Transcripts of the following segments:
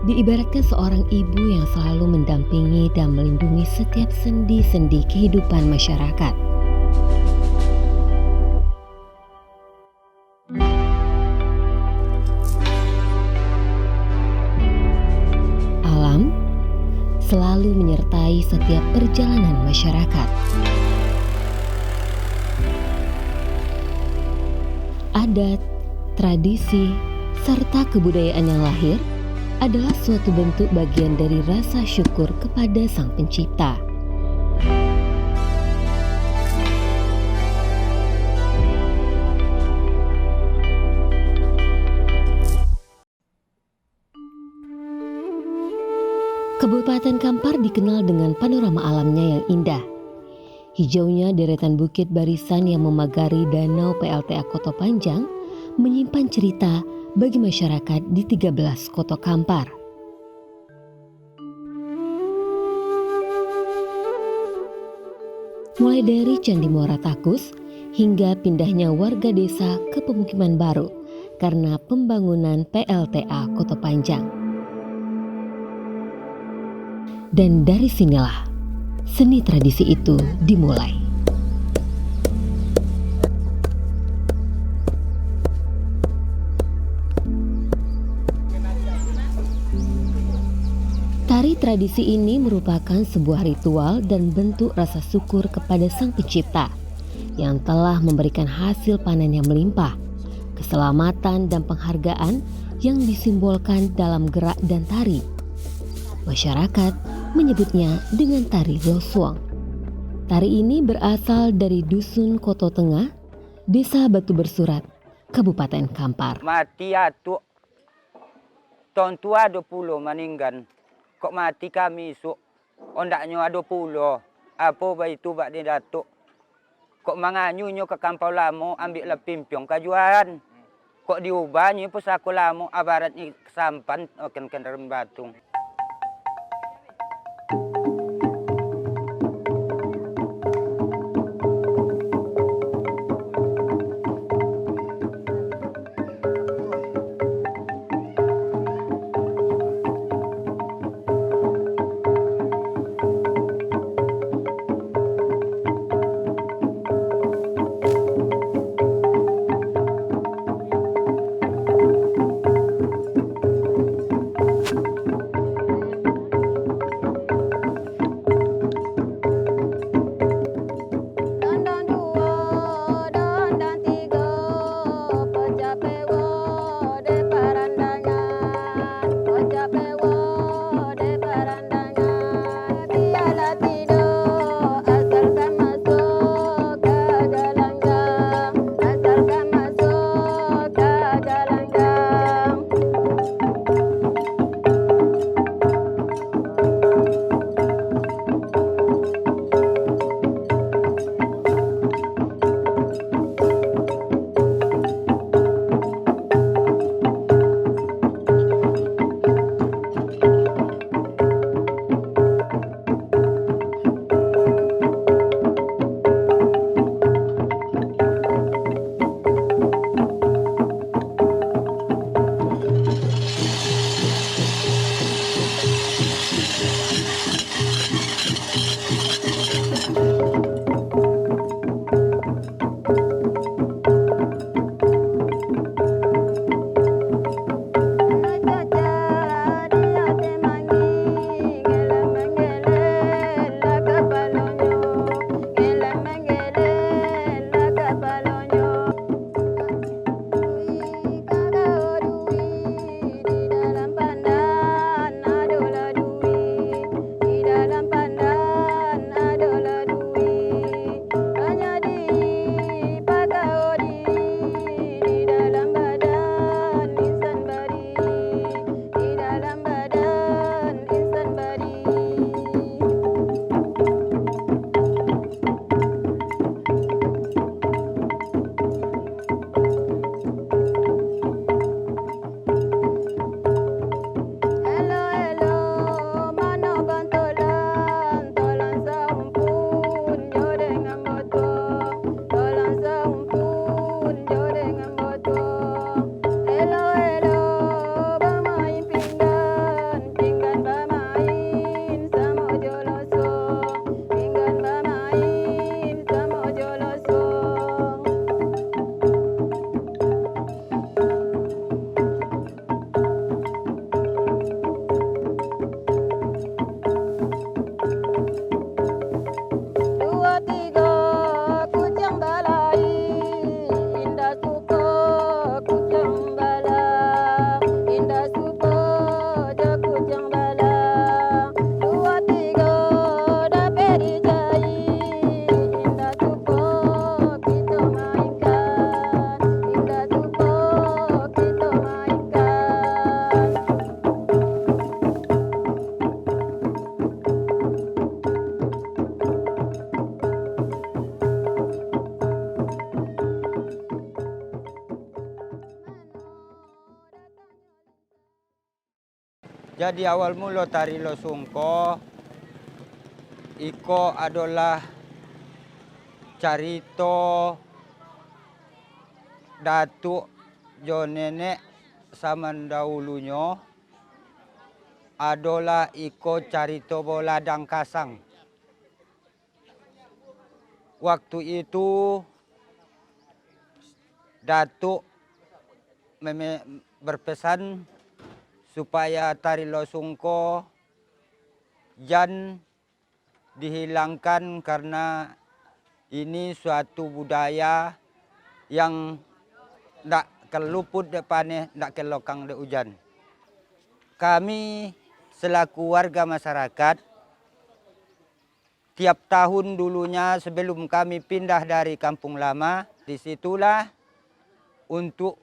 diibaratkan seorang ibu yang selalu mendampingi dan melindungi setiap sendi-sendi kehidupan masyarakat. Alam selalu menyertai setiap perjalanan masyarakat. Adat, tradisi, serta kebudayaan yang lahir adalah suatu bentuk bagian dari rasa syukur kepada Sang Pencipta. Kabupaten Kampar dikenal dengan panorama alamnya yang indah. Hijaunya deretan bukit barisan yang memagari danau PLTA Koto Panjang menyimpan cerita bagi masyarakat di 13 Koto Kampar. Mulai dari Candi Muara Takus hingga pindahnya warga desa ke pemukiman baru karena pembangunan PLTA Koto Panjang. Dan dari sinilah seni tradisi itu dimulai. Tari tradisi ini merupakan sebuah ritual dan bentuk rasa syukur kepada Sang Pencipta yang telah memberikan hasil panen yang melimpah, keselamatan dan penghargaan yang disimbolkan dalam gerak dan tari. Masyarakat menyebutnya dengan tari Loswong. Tari ini berasal dari Dusun Koto Tengah, Desa Batu Bersurat, Kabupaten Kampar. Mati atuk, tahun tua 20 meninggal. Kok mati kami isuk, ondaknya 20. Apa bayi tu bak dia datuk. Kok manganyunya ke kampau lama ambil lah pimpiong kajuan. Kok diubahnya pusako lama abaratnya kesampan akan kendaraan batung. Jadi awal mula tari Losungko iko adalah carito datuk jo nenek zaman dahulunya adalah iko carito Ladang Kasang. Waktu itu datuk berpesan supaya tari Losungko jangan dihilangkan karena ini suatu budaya yang tidak keluput depannya, tidak kelokang de hujan. Kami selaku warga masyarakat, tiap tahun dulunya sebelum kami pindah dari kampung lama, disitulah untuk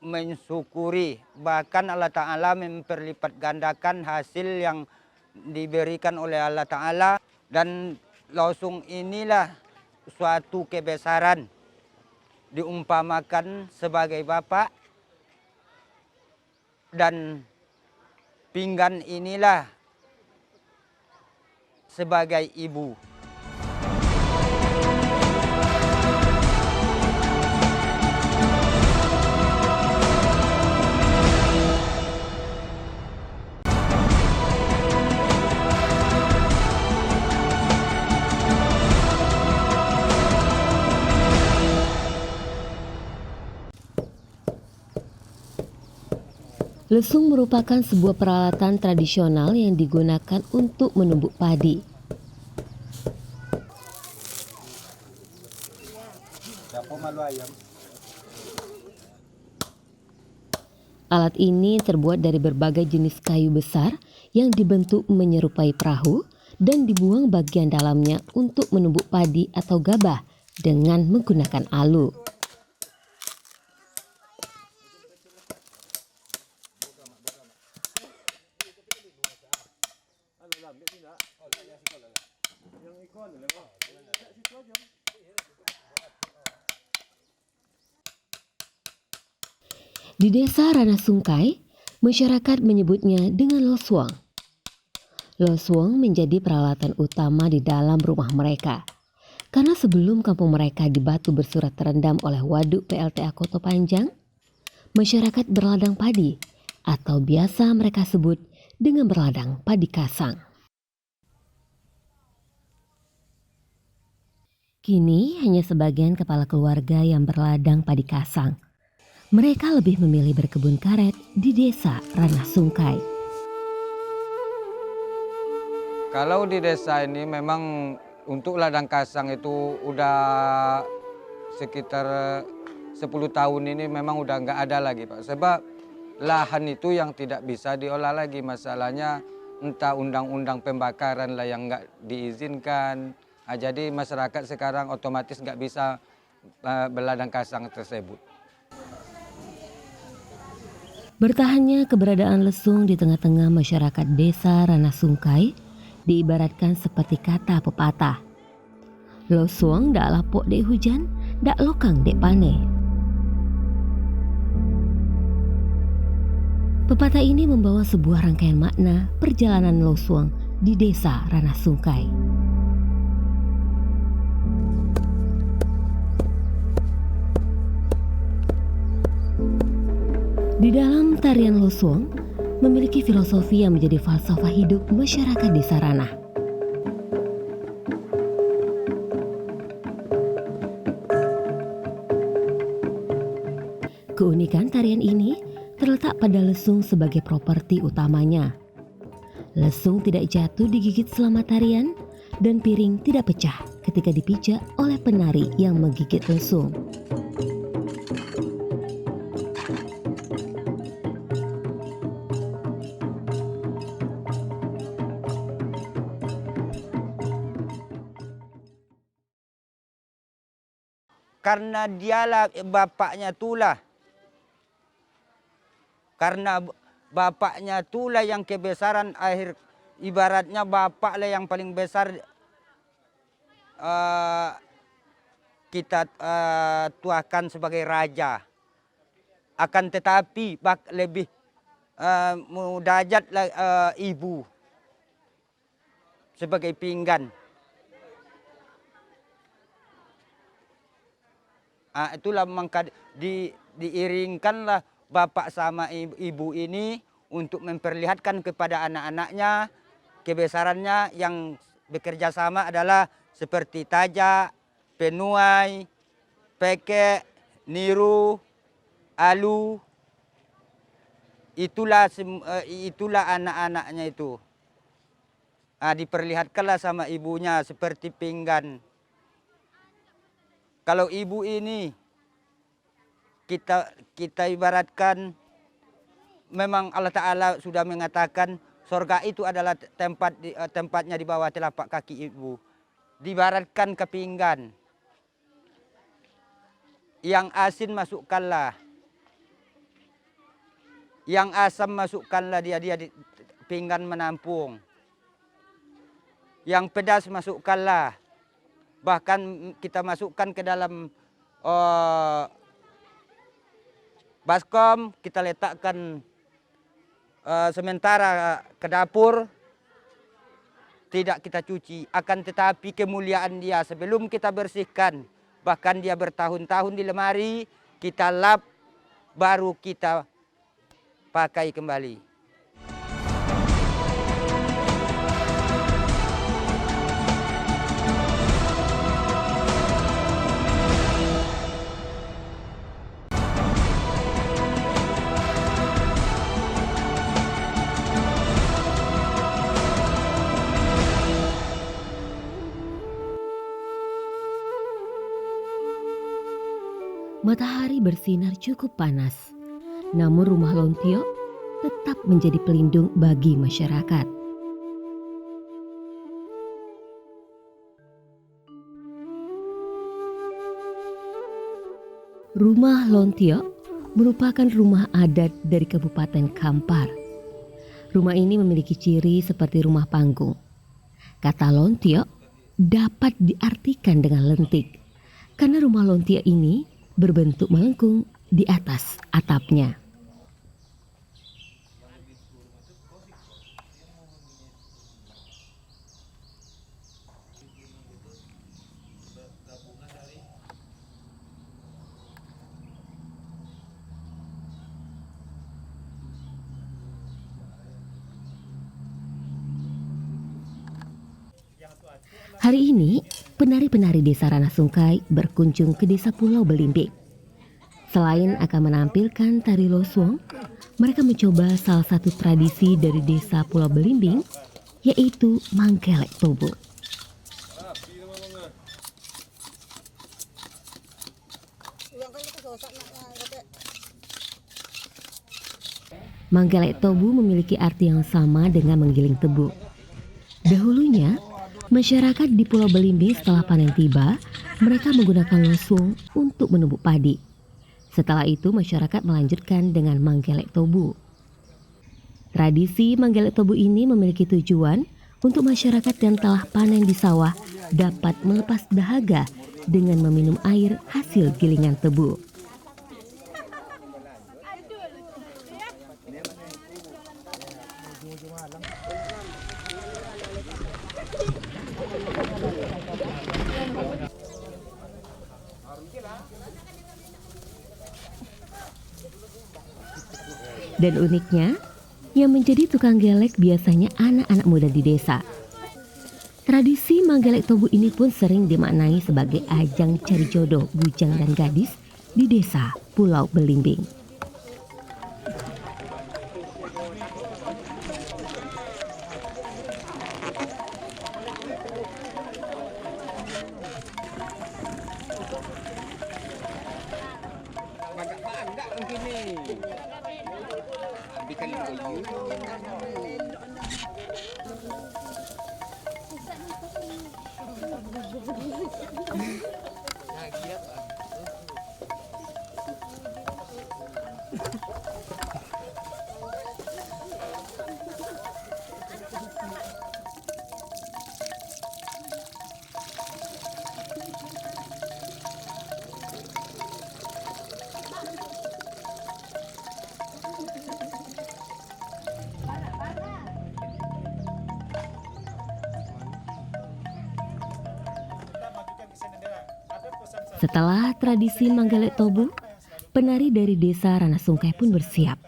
mensyukuri, bahkan Allah Ta'ala memperlipat gandakan hasil yang diberikan oleh Allah Ta'ala. Dan Losung inilah suatu kebesaran, diumpamakan sebagai bapak, dan pinggan inilah sebagai ibu. Lesung merupakan sebuah peralatan tradisional yang digunakan untuk menumbuk padi. Alat ini terbuat dari berbagai jenis kayu besar yang dibentuk menyerupai perahu dan dibuang bagian dalamnya untuk menumbuk padi atau gabah dengan menggunakan alu. Di desa Ranasungkai, masyarakat menyebutnya dengan losuang. Losuang menjadi peralatan utama di dalam rumah mereka. Karena sebelum kampung mereka di Batu Bersurat terendam oleh waduk PLTA Koto Panjang, masyarakat berladang padi atau biasa mereka sebut dengan berladang padi kasang. Kini hanya sebagian kepala keluarga yang berladang padi kasang. Mereka lebih memilih berkebun karet di desa Ranasungkai. Kalau di desa ini memang untuk ladang kasang itu udah sekitar 10 tahun ini memang udah nggak ada lagi, Pak. Sebab lahan itu yang tidak bisa diolah lagi. Masalahnya entah undang-undang pembakaran lah yang nggak diizinkan. Nah, jadi masyarakat sekarang otomatis nggak bisa berladang kasang tersebut. Bertahannya keberadaan lesung di tengah-tengah masyarakat desa Ranasungkai diibaratkan seperti kata pepatah. Losuang dak lapok dek hujan, dak lokang dek pane. Pepatah ini membawa sebuah rangkaian makna perjalanan losuang di desa Ranasungkai. Di dalam tarian losuang memiliki filosofi yang menjadi falsafah hidup masyarakat desa Ranah. Keunikan tarian ini terletak pada lesung sebagai properti utamanya. Lesung tidak jatuh digigit selama tarian dan piring tidak pecah ketika dipijak oleh penari yang menggigit lesung. Karena dialah bapaknya tulah. Karena bapaknya tulah yang kebesaran akhir, ibaratnya bapak lah yang paling besar kita tuakan sebagai raja. Akan tetapi lebih mudajat ibu sebagai pinggan. Itulah maka diiringkanlah bapak sama ibu ini untuk memperlihatkan kepada anak-anaknya kebesarannya yang bekerja sama adalah seperti tajak, penuai, pekek, niru, alu. Itulah anak-anaknya itu. Diperlihatkanlah sama ibunya seperti pinggan. Kalau ibu ini kita ibaratkan, memang Allah Ta'ala sudah mengatakan surga itu adalah tempatnya di bawah telapak kaki ibu. Diibaratkan ke pinggan. Yang asin masukkanlah. Yang asam masukkanlah dia di pinggan menampung. Yang pedas masukkanlah. Bahkan kita masukkan ke dalam baskom, kita letakkan sementara ke dapur, tidak kita cuci. Akan tetapi kemuliaan dia sebelum kita bersihkan, bahkan dia bertahun-tahun di lemari, kita lap, baru kita pakai kembali. Matahari bersinar cukup panas, namun rumah Lontio tetap menjadi pelindung bagi masyarakat. Rumah Lontio merupakan rumah adat dari Kabupaten Kampar. Rumah ini memiliki ciri seperti rumah panggung. Kata Lontio dapat diartikan dengan lentik, karena rumah Lontio ini berbentuk melengkung di atas atapnya. Hari ini, penari-penari desa Ranah Sungkai berkunjung ke desa Pulau Belimbing. Selain akan menampilkan tari loswong, mereka mencoba salah satu tradisi dari desa Pulau Belimbing, yaitu Mangkelek Tobo. Mangkelek Tobu memiliki arti yang sama dengan menggiling tebu. Dahulunya, masyarakat di Pulau Belimbing setelah panen tiba, mereka menggunakan loswong untuk menumbuk padi. Setelah itu masyarakat melanjutkan dengan Mangkelek Tobu. Tradisi Mangkelek Tobu ini memiliki tujuan untuk masyarakat yang telah panen di sawah dapat melepas dahaga dengan meminum air hasil gilingan tebu. Dan uniknya, yang menjadi tukang gelek biasanya anak-anak muda di desa. Tradisi Mangkelek Tobu ini pun sering dimaknai sebagai ajang cari jodoh bujang dan gadis di desa Pulau Belimbing. Setelah tradisi Manggalet Tobu, penari dari desa Ranasungkai pun bersiap.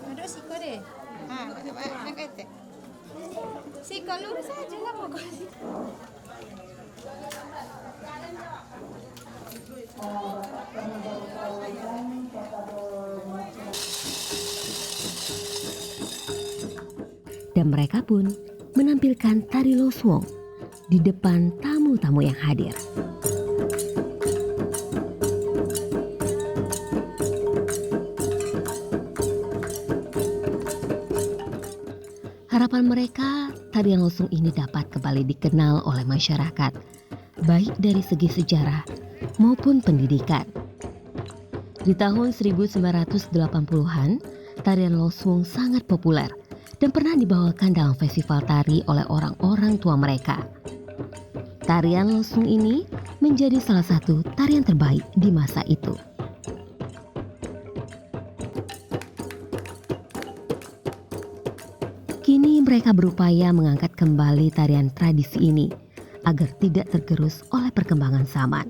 Duduk siko deh. Siko lurus aja lah pokoknya. Dan mereka pun menampilkan tari loswong di depan tamu-tamu yang hadir. Harapan mereka, tarian losung ini dapat kembali dikenal oleh masyarakat, baik dari segi sejarah maupun pendidikan. Di tahun 1980-an, tarian losung sangat populer dan pernah dibawakan dalam festival tari oleh orang-orang tua mereka. Tarian losung ini menjadi salah satu tarian terbaik di masa itu. Kini mereka berupaya mengangkat kembali tarian tradisi ini agar tidak tergerus oleh perkembangan zaman.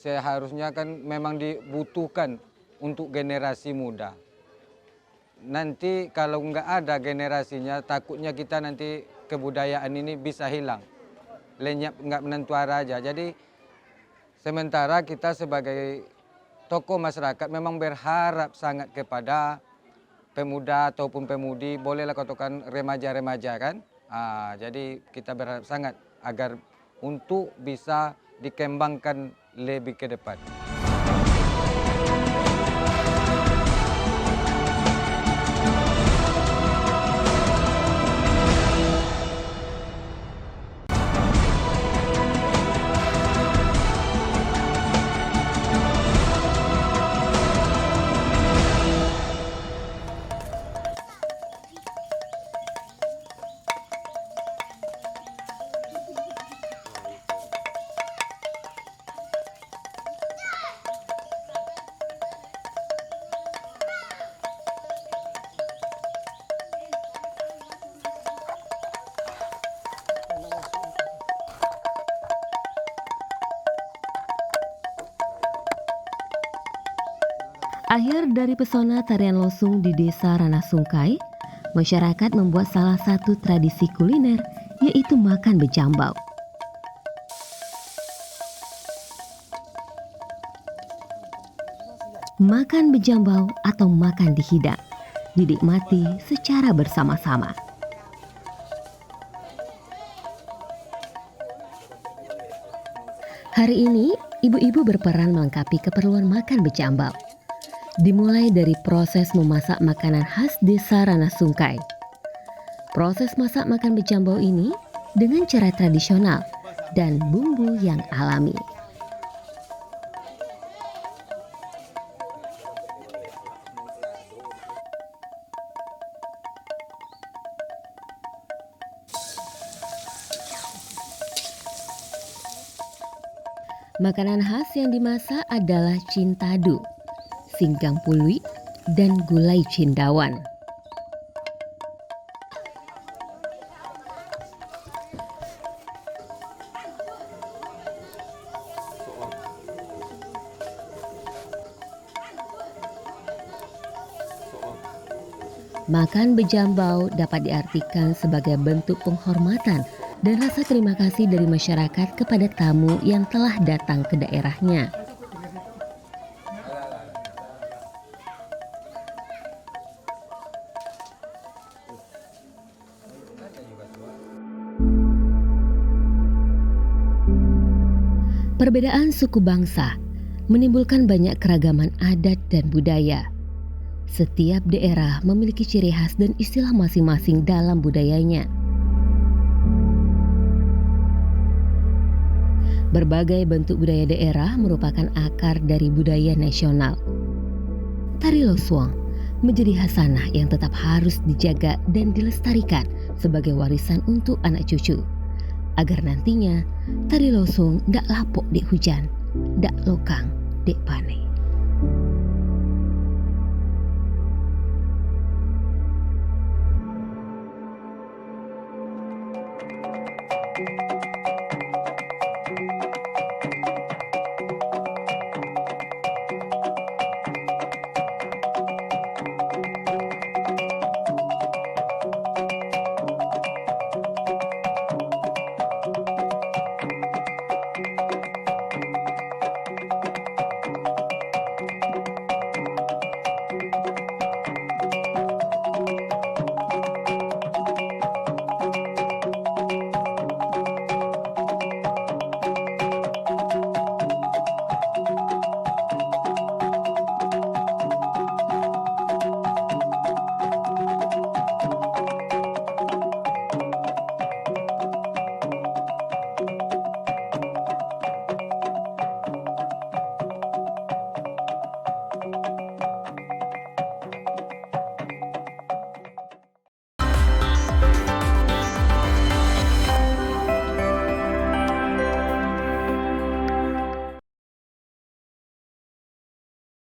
Seharusnya kan memang dibutuhkan untuk generasi muda. Nanti kalau nggak ada generasinya, takutnya kita nanti kebudayaan ini bisa hilang. Lenyap, nggak menentu arah aja. Jadi sementara kita sebagai tokoh masyarakat memang berharap sangat kepada pemuda ataupun pemudi, bolehlah katakan remaja-remaja kan. Jadi kita berharap sangat agar untuk bisa dikembangkan lebih ke depan. Akhir dari pesona tarian losung di desa Ranasungkai, masyarakat membuat salah satu tradisi kuliner, yaitu makan bejambau. Makan bejambau atau makan di hidang dinikmati secara bersama-sama. Hari ini, ibu-ibu berperan melengkapi keperluan makan bejambau. Dimulai dari proses memasak makanan khas desa Ranasungkai. Proses masak makan bejambau ini dengan cara tradisional dan bumbu yang alami. Makanan khas yang dimasak adalah cintadu, singgang pului, dan gulai cindawan. Makan bejambau dapat diartikan sebagai bentuk penghormatan dan rasa terima kasih dari masyarakat kepada tamu yang telah datang ke daerahnya. Perbedaan suku bangsa menimbulkan banyak keragaman adat dan budaya. Setiap daerah memiliki ciri khas dan istilah masing-masing dalam budayanya. Berbagai bentuk budaya daerah merupakan akar dari budaya nasional. Tari loswong menjadi khasanah yang tetap harus dijaga dan dilestarikan sebagai warisan untuk anak cucu. agar nantinya tari losong ndak lapok dek hujan, ndak lokang dek pane.